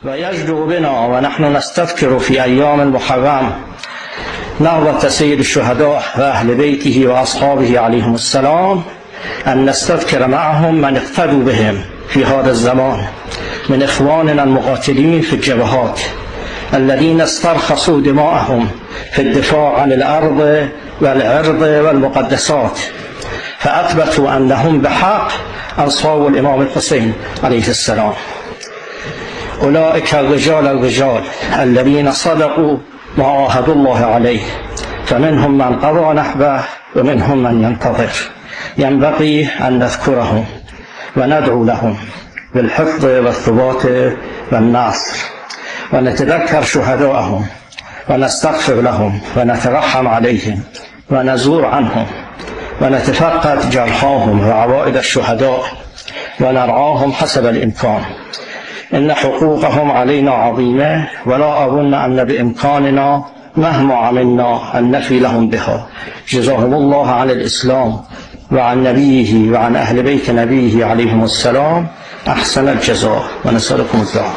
ويجدر بنا ونحن نستذكر في أيام المحرم نهضة سيد الشهداء وأهل بيته وأصحابه عليهم السلام أن نستذكر معهم من اقتدوا بهم في هذا الزمان من إخواننا المقاتلين في الجبهات الذين استرخصوا دماءهم في الدفاع عن الأرض والعرض والمقدسات، فأثبتوا أنهم بحق أنصار الإمام الحسين عليه السلام. أولئك الرجال الذين صدقوا ما عاهدوا الله عليه، فمنهم من قضى نحبه ومنهم من ينتظر. ينبغي أن نذكرهم وندعو لهم بالحفظ والثبات والنصر، ونتذكر شهداءهم ونستغفر لهم ونترحم عليهم ونزور عنهم ونتفقد جرحاهم وعوائد الشهداء ونرعاهم حسب الإمكان. إن حقوقهم علينا عظيمة، ولا أظن أن بإمكاننا مهما عملنا أن نفي لهم بها. جزاهم الله عن الإسلام وعن نبيه وعن أهل بيت نبيه عليهم السلام أحسن الجزاء، ونسألكم الدعاء.